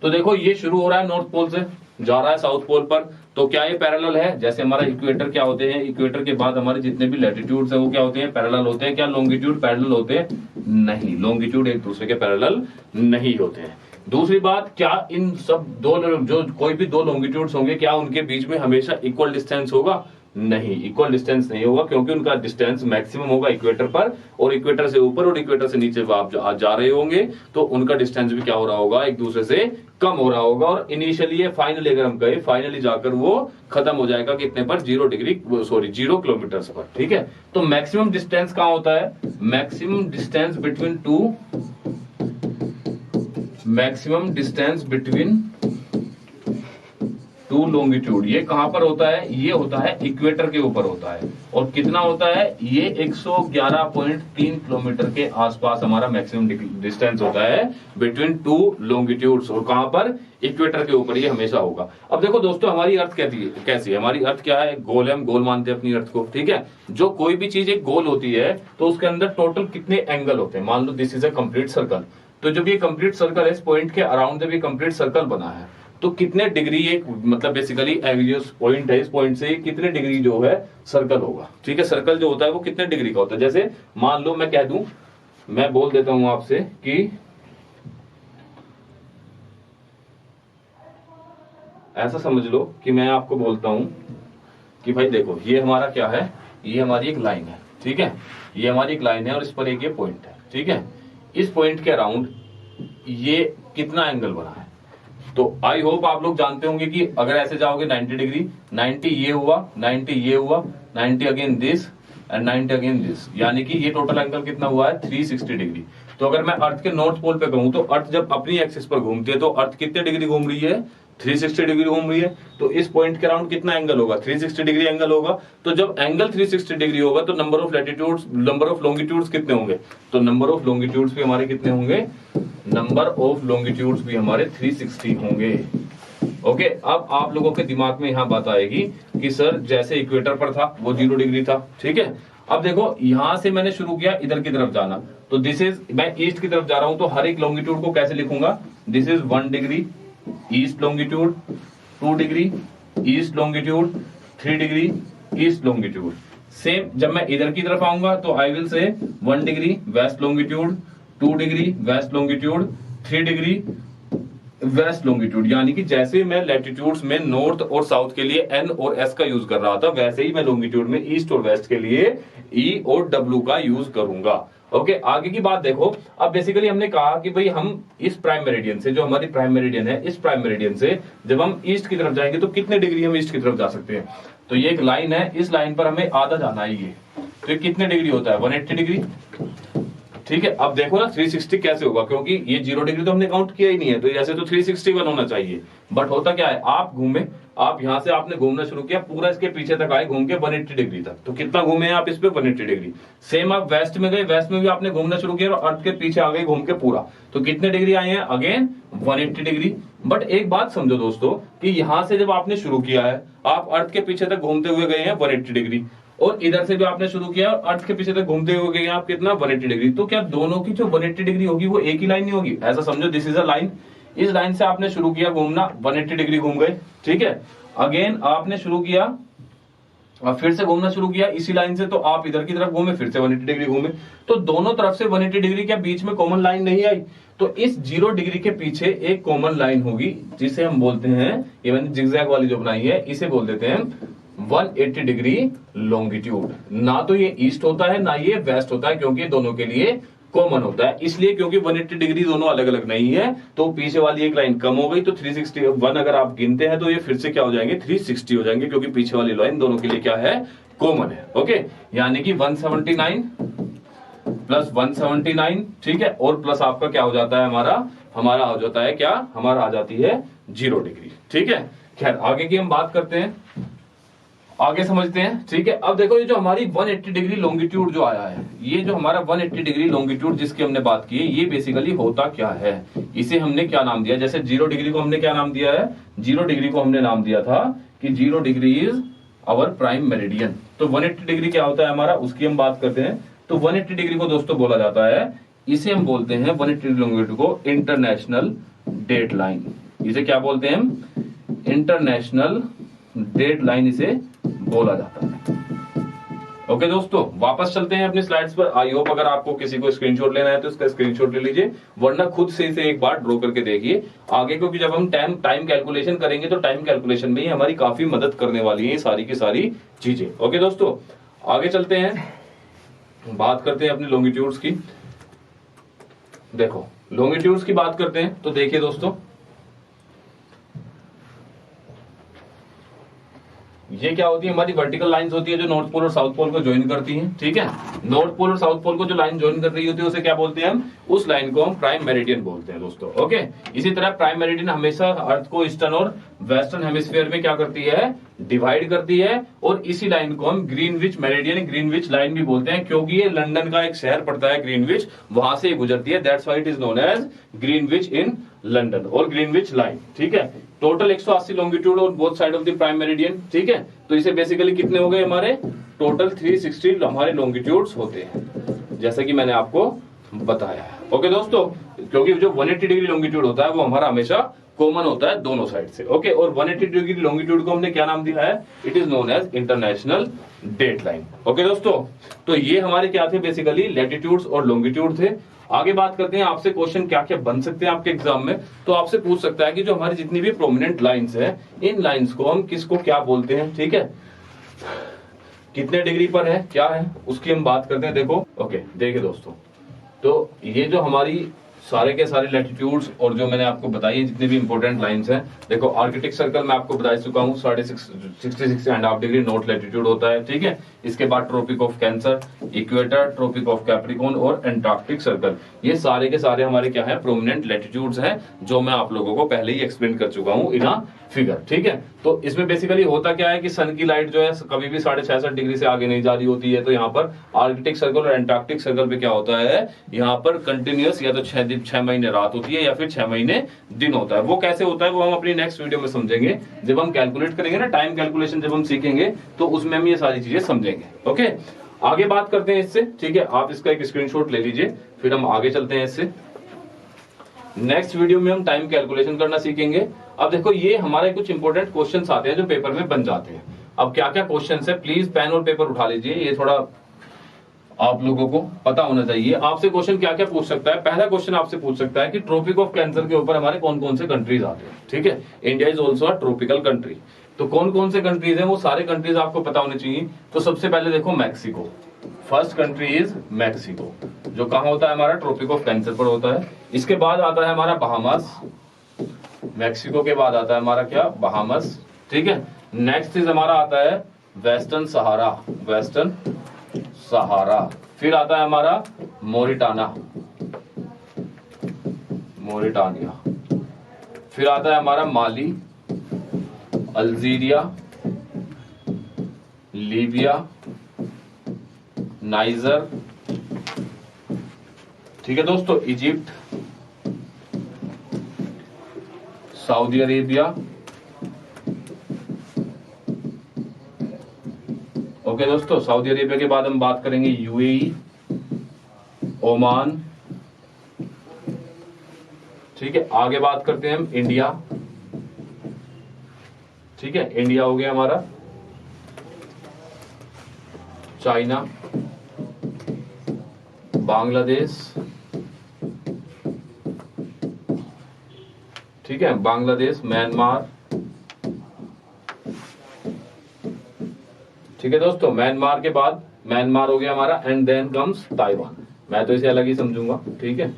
तो देखो ये शुरू हो रहा है नॉर्थ पोल से, जा रहा है साउथ पोल पर, तो क्या ये पैरेलल है, जैसे हमारा इक्वेटर क्या होते हैं, इक्वेटर के बाद हमारे जितने भी लैटिट्यूड्स हैं वो क्या होते हैं, पैरेलल होते हैं। क्या लॉन्गिट्यूड पैरेलल होते हैं, नहीं, लॉन्गिट्यूड एक दूसरे के पैरेलल नहीं होते हैं। दूसरी बात, क्या इन सब दो जो कोई भी दो लॉन्गिट्यूड्स होंगे, क्या उनके बीच में हमेशा इक्वल डिस्टेंस होगा, नहीं, इक्वल डिस्टेंस नहीं होगा, क्योंकि उनका डिस्टेंस मैक्सिमम होगा इक्वेटर पर, और इक्वेटर से ऊपर और इक्वेटर से नीचे आप जा रहे होंगे तो उनका डिस्टेंस भी क्या हो रहा होगा, एक दूसरे से कम हो रहा होगा। और इनिशियली फाइनली अगर हम कहें, फाइनली जाकर वो खत्म हो जाएगा कितने पर, 0 किलोमीटर पर। ठीक है, तो मैक्सिमम डिस्टेंस कहां होता है, maximum distance between two longitude, ये कहां पर होता है, ये होता है इक्वेटर के ऊपर होता है। और कितना होता है ये 111.3 किलोमीटर के आसपास हमारा मैक्सिमम डिस्टेंस होता है बिटवीन टू लॉन्गिट्यूड्स। और कहां पर? इक्वेटर के ऊपर ये हमेशा होगा। अब देखो दोस्तों हमारी अर्थ कैसी है, हमारी अर्थ क्या है? गोल है, हम गोल मानते हैं अपनी अर्थ को, ठीक है। जो कोई भी चीज एक गोल होती है तो उसके अंदर टोटल कितने एंगल होते हैं? मान लो this is a complete circle, तो जब ये कंप्लीट सर्कल है, इस पॉइंट के अराउंड जब ये कंप्लीट सर्कल बना है तो कितने डिग्री एक मतलब बेसिकली जो पॉइंट है, इस पॉइंट से कितने डिग्री जो है सर्कल होगा, ठीक है। सर्कल जो होता है वो कितने डिग्री का होता है? जैसे मान लो मैं कह दूं, मैं बोल देता हूं आपसे कि ऐसा समझ लो कि मैं आपको बोलता हूं कि भाई देखो ये हमारा क्या है, ये हमारी एक लाइन है, ठीक है। ये हमारी एक लाइन है और इस पर एक ये पॉइंट है, ठीक है। इस पॉइंट के अराउंड ये कितना एंगल बना है? तो आई होप आप लोग जानते होंगे कि अगर ऐसे जाओगे 90 डिग्री, 90 ये हुआ, 90 ये हुआ, 90 again this and 90 again this, यानी कि ये टोटल एंगल कितना हुआ है? 360 डिग्री। तो अगर मैं अर्थ के नॉर्थ पोल पे कहूं तो अर्थ जब अपनी एक्सिस पर घूमती है तो अर्थ कितने डिग्री घूम रही है? 360 डिग्री घूम रही है। तो इस पॉइंट के अराउंड कितना एंगल होगा? 360 डिग्री एंगल होगा। तो जब एंगल 360 डिग्री होगा तो number of latitudes, number of longitudes कितने होंगे? तो नंबर ऑफ लॉन्गिट्यूड्स भी हमारे कितने होंगे? नंबर ऑफ लॉन्गिट्यूड्स भी हमारे 360 होंगे। ओके, अब आप लोगों के दिमाग में यहां बात आएगी कि सर जैसे इक्वेटर पर था वो 0 डिग्री था, ठीक है। अब देखो यहां से मैंने शुरू किया इधर की तरफ जाना, तो दिस इज, मैं ईस्ट की तरफ जा रहा हूं तो हर एक लॉन्गिट्यूड को कैसे लिखूंगा? This is 1 degree east longitude, 2 degree east longitude, 3 degree east longitude. Same जब मैं इधर की तरफ आऊंगा तो I will say 1 degree west longitude, 2 degree west longitude, 3 degree west longitude. यानी कि जैसे मैं लैटिट्यूड्स में नॉर्थ और साउथ के लिए एन और एस का यूज कर रहा था, वैसे ही मैं लॉन्गिट्यूड में ईस्ट और वेस्ट के लिए ई और डब्ल्यू का यूज करूंगा। ओके, आगे की बात देखो। अब बेसिकली हमने कहा कि भाई हम इस प्राइम मेरिडियन से, जो हमारी प्राइम मेरिडियन है, इस प्राइम मेरिडियन से जब हम ईस्ट की तरफ जाएंगे तो कितने डिग्री हम ईस्ट की तरफ जा सकते हैं? तो ये एक लाइन है, इस लाइन पर हमें आधा जाना है ये, तो ये कितने डिग्री होता है? 180 डिग्री, ठीक है। अब देखो ना 360 कैसे होगा, क्योंकि ये 0 डिग्री तो हमने काउंट किया ही नहीं है, तो ऐसे तो 361 होना चाहिए। बट होता क्या है, आप घूमे, आप यहां से आपने घूमना शुरू किया, पूरा इसके पीछे तक आए घूम के 180 डिग्री तक। तो कितना घूमे हैं आप इस पे? 180 डिग्री। सेम आप वेस्ट में गए, वेस्ट में भी आपने घूमना शुरू किया और अर्थ के पीछे आ गए घूम के पूरा, तो कितने डिग्री आए हैं? Again 180 degree. बट एक बात समझो दोस्तों कि यहां से जब आपने शुरू किया है, आप अर्थ के पीछे तक घूमते हुए गए हैं 180 डिग्री, और इधर से भी आपने शुरू किया और अर्थ के पीछे तक घूमते हुए गए आप कितना? 180 डिग्री। तो क्या दोनों की जो 180 डिग्री होगी वो एक ही लाइन नहीं होगी? ऐसा समझो दिस इज अ लाइन, इस लाइन से आपने शुरू किया घूमना, 180 डिग्री घूम गए, ठीक है। अगेन आपने शुरू किया और फिर से घूमना शुरू किया इसी लाइन से, तो आप इधर की तरफ घूमे, फिर से 180 डिग्री घूमे, तो दोनों तरफ से 180 डिग्री के बीच में कॉमन लाइन नहीं आई। तो इस 0 डिग्री के पीछे एक कॉमन लाइन होगी जिसे हम बोलते हैं, ये मैंने जिगजैग वाली जो बनाई है इसे बोल देते हैं 180 डिग्री लॉन्गिट्यूड। ना तो ये ईस्ट होता है ना ये वेस्ट होता है, क्योंकि दोनों के लिए कॉमन होता है। इसलिए क्योंकि 180 डिग्री दोनों अलग अलग नहीं है, तो पीछे वाली एक लाइन कम हो गई, तो 361 अगर आप गिनते हैं तो ये फिर से क्या हो जाएंगे? 360 हो जाएंगे, क्योंकि पीछे वाली लाइन दोनों के लिए क्या है? कॉमन है। ओके, यानी कि 179 प्लस 179, ठीक है, और प्लस आपका क्या हो जाता है? हमारा हो जाता है क्या? हमारा आ जाती है 0 डिग्री, ठीक है। खैर आगे की हम बात करते हैं, आगे समझते हैं, ठीक है। अब देखो ये जो हमारी 180 डिग्री लॉन्गिट्यूड जो आया है, ये जो हमारा 180 डिग्री लॉन्गिट्यूड जिसकी हमने बात की है, ये बेसिकली होता क्या है? इसे हमने क्या नाम दिया? जैसे 0 डिग्री को हमने क्या नाम दिया है? 0 डिग्री को हमने नाम दिया था कि 0 degree is our Prime Meridian. तो 180 डिग्री क्या होता है हमारा, उसकी हम बात करते हैं। तो 180 डिग्री को दोस्तों बोला जाता है, इसे हम बोलते हैं 180 डिग्री लॉन्गिट्यूड को इंटरनेशनल डेड लाइन। इसे क्या बोलते हैं हम? इंटरनेशनल डेड लाइन इसे बोला जाता है। ओके दोस्तों, वापस चलते हैं अपनी स्लाइड्स पर। आई होप अगर आपको किसी को स्क्रीनशॉट लेना है तो इसका स्क्रीनशॉट ले लीजिए, वरना खुद से इसे एक बार ड्रॉ करके देखिए आगे, क्योंकि जब हम टाइम कैलकुलेशन करेंगे तो टाइम कैलकुलेशन में ही हमारी काफी मदद करने वाली है सारी की सारी चीजें। ओके दोस्तों, आगे चलते हैं, बात करते हैं अपने लॉन्गिट्यूड्स की। देखो लॉन्गिट्यूड्स की बात करते हैं तो देखिए दोस्तों, ये क्या होती है, हमारी वर्टिकल लाइंस होती है जो नॉर्थ पोल और साउथ पोल को ज्वाइन करती हैं, ठीक है। नॉर्थ पोल और साउथ पोल को जो लाइन ज्वाइन कर रही होती है उसे क्या बोलते हैं हम, उस लाइन को हम प्राइम मेरिडियन बोलते हैं दोस्तों, ओके। इसी तरह प्राइम मेरिडियन हमेशा अर्थ को ईस्टर्न और वेस्टर्न हेमिस्फीयर में क्या करती है, डिवाइड करती है। और इसी लाइन को हम ग्रीनविच मेरिडियन, ग्रीनविच लाइन भी बोलते हैं, क्योंकि ये लंदन का एक शहर पड़ता है ग्रीनविच, वहां से गुजरती है, that's why it is known as Greenwich in London और ग्रीनविच लाइन, ठीक है। Total 180 longitude on both side of the Prime Meridian, ठीक है। तो इसे बेसिकली कितने हो गए हमारे, टोटल 360 हमारे लॉन्गिट्यूड्स होते हैं, जैसे कि मैंने आपको बताया है, ओके दोस्तों। क्योंकि जो 180 डिग्री लॉन्गिट्यूड होता है वो हमारा हमेशा कॉमन होता है दोनों साइड से, ओके। और 180 डिग्री लॉन्गिट्यूड को हमने क्या नाम दिया है, it is known as International Date Line, okay दोस्तों। तो ये हमारे क्या थे, बेसिकली लैटिट्यूड्स और लॉन्गिट्यूड थे। आगे बात करते हैं, आपसे क्वेश्चन क्या क्या बन सकते हैं आपके एग्जाम में। तो आपसे पूछ सकता है कि जो हमारी जितनी भी प्रोमिनेंट लाइंस है, इन लाइंस को हम किसको क्या बोलते हैं, ठीक है, कितने डिग्री पर है, क्या है, उसकी हम बात करते हैं। देखो, ओके, देखिए दोस्तों, तो ये जो हमारी सारे के सारे लैटिट्यूड्स और जो मैंने आपको बताई है जितने भी इंपॉर्टेंट लाइंस हैं, देखो आर्कटिक सर्कल मैं आपको बता चुका हूँ 66.5 डिग्री नॉर्थ लैटिट्यूड होता है, ठीक है। इसके बाद Tropic of Cancer, equator, Tropic of Capricorn और एंटार्क्टिक सर्कल, ये सारे के सारे हमारे क्या है, प्रोमिनेंट लैटिट्यूड्स हैं, जो मैं आप लोगों को पहले ही एक्सप्लेन कर चुका हूँ इन फिगर, ठीक है। तो इसमें बेसिकली होता क्या है कि सन की लाइट जो है कभी भी 66.5 डिग्री से आगे नहीं जा रही होती है। तो यहाँ पर आर्कटिक सर्कल और एंटार्क्टिक सर्कल पे क्या होता है, यहाँ पर कंटिन्यूअस या तो 6 महीने रात होती है या फिर 6 महीने दिन होता है। वो कैसे होता है वो हम अपनी नेक्स्ट वीडियो में समझेंगे, जब हम कैलकुलेट करेंगे ना, टाइम कैलकुलेशन जब हम सीखेंगे तो उसमें हम ये सारी चीजें समझेंगे, ओके। आगे बात करते हैं इससे, ठीक है। आप इसका एक स्क्रीनशॉट ले लीजिए, फिर हम आगे चलते हैं इससे। नेक्स्ट वीडियो में हम टाइम कैलकुलेशन करना सीखेंगे। अब देखो, ये हमारे कुछ इंपॉर्टेंट क्वेश्चंस आते हैं जो पेपर में बन जाते हैं। अब क्या क्या क्वेश्चंस है, प्लीज पेन और पेपर उठा लीजिए, ये थोड़ा आप लोगों को पता होना चाहिए। आपसे क्वेश्चन क्या क्या पूछ सकता है, पहला क्वेश्चन आपसे पूछ सकता है कि ट्रॉपिक ऑफ कैंसर के ऊपर हमारे कौन कौन से कंट्रीज आते हैं, ठीक है। India is also a tropical country, तो कौन कौन से कंट्रीज हैं वो सारे कंट्रीज आपको पता होने चाहिए। तो सबसे पहले देखो Mexico, first country is Mexico, जो कहां होता है हमारा, ट्रॉपिक ऑफ कैंसर पर होता है। इसके बाद आता है हमारा बहामास, मैक्सिको के बाद आता है हमारा क्या, बहामास, ठीक है। नेक्स्ट इज हमारा आता है वेस्टर्न सहारा, वेस्टर्न सहारा। फिर आता है हमारा मोरिटाना, मोरिटानिया। फिर आता है हमारा माली, अल्जीरिया, लीबिया, नाइजर, ठीक है दोस्तों, इजिप्ट, सऊदी अरेबिया, ओके दोस्तों। सऊदी अरेबिया के बाद हम बात करेंगे यूएई, ओमान, ठीक है। आगे बात करते हैं हम इंडिया, ठीक है, इंडिया हो गया हमारा, चाइना, बांग्लादेश, ठीक है, बांग्लादेश, म्यांमार, ठीक है दोस्तों। म्यांमार के बाद, म्यांमार हो गया हमारा, एंड देन कम्स ताइवान। मैं तो इसे अलग ही समझूंगा, ठीक है।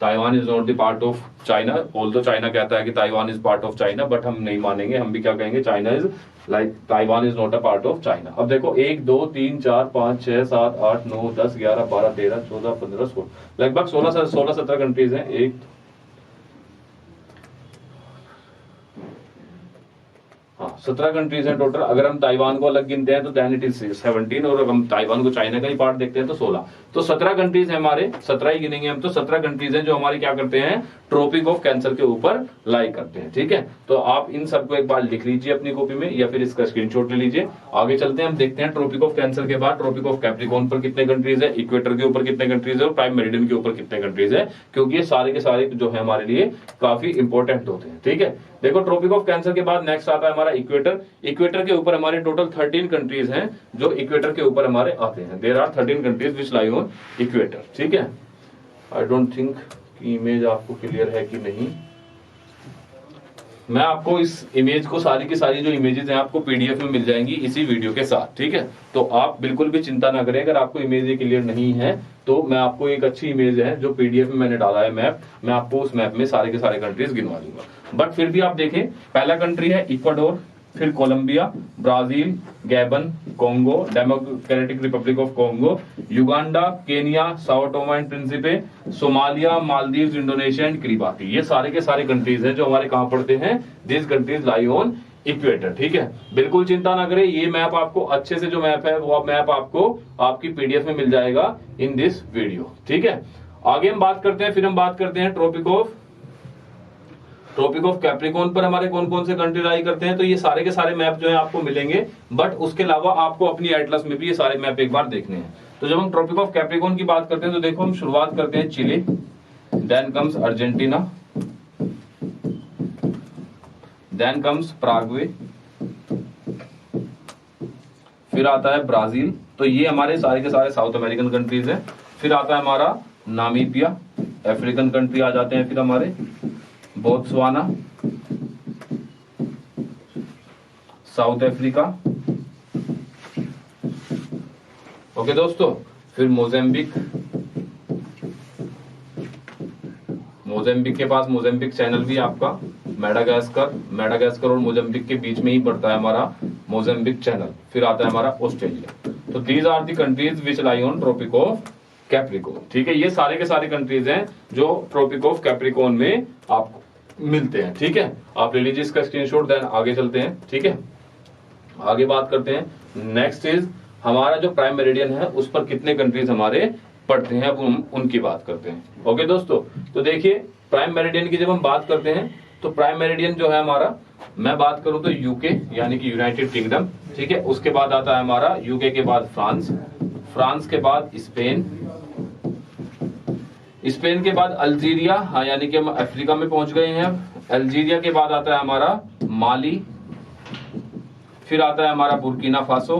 Taiwan is not the part of China, although China कहता है कि Taiwan is part of China, but हम नहीं मानेंगे, हम भी क्या कहेंगे, China is like Taiwan is not a part of China. अब देखो 1 2 3 4 5 6 7 8 9 10 11 12 13 14 15 16, लगभग 16-17 कंट्रीज हैं। 17 कंट्रीज हैं टोटल। अगर हम ताइवान को अलग गिनते हैं तो देन इट इज 17, और अगर हम ताइवान को चाइना का ही पार्ट देखते हैं तो 16। तो 17 कंट्रीज हैं हमारे, 17 ही गिनेंगे हम, तो 17 कंट्रीज हैं जो हमारे क्या करते हैं, ट्रॉपिक ऑफ कैंसर के ऊपर लाई करते हैं, ठीक है। तो आप इन सबको एक बार लिख लीजिए अपनी कॉपी में, या फिर इसका स्क्रीनशॉट ले लीजिए। आगे चलते हैं, हम देखते हैं ट्रॉपिक ऑफ कैंसर के बाद ट्रॉपिक ऑफ कैप्रिकॉर्न पर कितने कंट्रीज है, इक्वेटर के ऊपर कितने कंट्रीज है, और प्राइम मेरिडियन के ऊपर कितने कंट्रीज है, क्योंकि ये सारे के सारे जो है हमारे लिए काफी इंपॉर्टेंट होते हैं, ठीक है। देखो ट्रॉपिक ऑफ कैंसर के बाद नेक्स्ट आता है हमारा इक्वेटर। इक्वेटर के ऊपर हमारे टोटल 13 कंट्रीज हैं जो इक्वेटर के ऊपर हमारे आते हैं। There are 13 countries which lie on equator, ठीक है। आई डोंट थिंक कि इमेज आपको क्लियर है कि नहीं। मैं आपको इस इमेज को, सारी की सारी जो इमेजेस हैं आपको पीडीएफ में मिल जाएंगी इसी वीडियो के साथ, ठीक है। तो आप बिल्कुल भी चिंता ना करें, अगर आपको इमेज ये क्लियर नहीं है तो मैं आपको एक अच्छी इमेज है जो पीडीएफ में मैंने डाला है मैप, मैं आपको उस मैप में सारे के सारे कंट्रीज गिनवा दूंगा। बट फिर भी आप देखें, पहला कंट्री है इक्वाडोर, फिर Colombia, Brazil, Gabon, Congo, Democratic Republic of Congo, Uganda, Kenya, Sao Tome and Principe, Somalia, Maldives, Indonesia and Kiribati. ये सारे के सारे कंट्रीज हैं जो हमारे कहां पड़ते हैं, this countries lie on equator. ठीक है, बिल्कुल चिंता ना करें, ये मैप आपको अच्छे से जो मैप है वो मैप आपको आपकी पीडीएफ में मिल जाएगा इन दिस वीडियो। ठीक है, आगे हम बात करते हैं, फिर हम बात करते हैं ट्रॉपिक ऑफ कैप्रिकॉर्न पर हमारे कौन कौन से कंट्री लाई करते हैं। तो ये सारे के सारे मैप जो है आपको मिलेंगे, बट उसके अलावा आपको अपनी एटलस में भी ये सारे मैप एक बार देखने हैं। तो जब हम ट्रॉपिक ऑफ कैप्रिकॉर्न की बात करते हैं तो देखो हम शुरुआत करते हैं Chile, then comes Argentina, then comes Paraguay, फिर आता है ब्राजील। तो ये हमारे सारे के सारे साउथ अमेरिकन कंट्रीज हैं। फिर आता है हमारा नामीबिया, अफ्रीकन कंट्री आ जाते हैं। फिर हमारे बोत्सवाना, साउथ अफ्रीका, ओके दोस्तों। फिर मोजेम्बिक, मोजेम्बिक के पास मोजेम्बिक चैनल भी आपका, मेडागास्कर और मोजेम्बिक के बीच में ही पड़ता है हमारा मोजेम्बिक चैनल। फिर आता है हमारा ऑस्ट्रेलिया। तो these are the countries which lie on Tropic of Capricorn. ठीक है, ये सारे के सारे कंट्रीज हैं जो ट्रॉपिक ऑफ कैप्रिकॉर्न में आपको मिलते हैं। ठीक है, आप ले लीजिए इसका स्क्रीनशॉट, देन आगे चलते हैं। ठीक है, आगे बात करते हैं। नेक्स्ट इज हमारा जो प्राइम मेरिडियन है उस पर कितने कंट्रीज हमारे पड़ते हैं, अब हम उनकी बात करते हैं। ओके दोस्तों, तो देखिए प्राइम मेरिडियन की जब हम बात करते हैं तो प्राइम मेरिडियन जो है हमारा, मैं बात करूं तो यूके यानी कि यूनाइटेड किंगडम। ठीक है, उसके बाद आता है हमारा यूके के बाद फ्रांस के बाद स्पेन के बाद अल्जीरिया, हाँ यानी कि हम अफ्रीका में पहुंच गए हैं। अल्जीरिया के बाद आता है हमारा माली, फिर आता है हमारा Burkina Faso,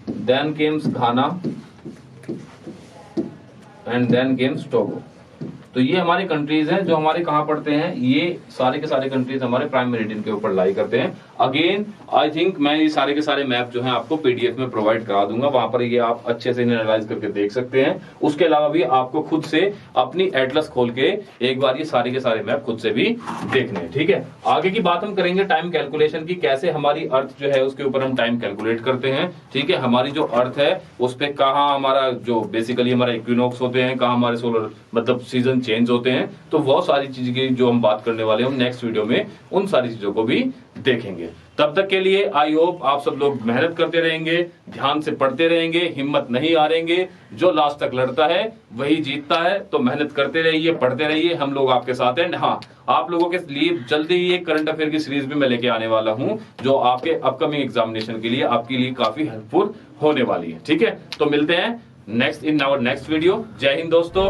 then comes Ghana and then comes Togo. तो ये हमारे कंट्रीज हैं जो हमारे कहां पड़ते हैं, ये सारे के सारे कंट्रीज हमारे प्राइम मेरिडियन के ऊपर लाई करते हैं। अगेन आई थिंक मैं ये सारे के सारे मैप जो है आपको पीडीएफ में प्रोवाइड करा दूंगा, वहां पर ये आप अच्छे से एनालाइज करके देख सकते हैं। उसके अलावा भी आपको खुद से अपनी एटलस खोल के एक बार ये सारे के सारे मैप खुद से भी देखने हैं। ठीक है, आगे की बात हम करेंगे टाइम कैलकुलेशन की, कैसे हमारी अर्थ जो है उसके ऊपर हम टाइम कैलकुलेट करते हैं। ठीक है, हमारी जो अर्थ है उस पर कहाँ हमारा जो बेसिकली हमारा इक्विनॉक्स होते हैं, कहाँ हमारे सोलर मतलब सीजन चेंज होते हैं। तो वो सारी चीज की जो हम बात करने वाले हैं हम नेक्स्ट वीडियो में उन सारी चीजों को भी देखेंगे। तब तक के लिए आई होप आप सब लोग मेहनत करते रहेंगे, ध्यान से पढ़ते रहेंगे, हिम्मत नहीं हारेंगे। जो लास्ट तक लड़ता है वही जीतता है। तो मेहनत करते रहिए, पढ़ते रहिए, हम लोग आपके साथ हैं। हाँ, आप लोगों के लिए जल्दी ही एक करंट अफेयर की सीरीज भी मैं लेके आने वाला हूं जो आपके अपकमिंग एग्जामिनेशन के लिए आपके लिए काफी हेल्पफुल होने वाली है। ठीक है, तो मिलते हैं next in our next video. Jai Hind दोस्तों।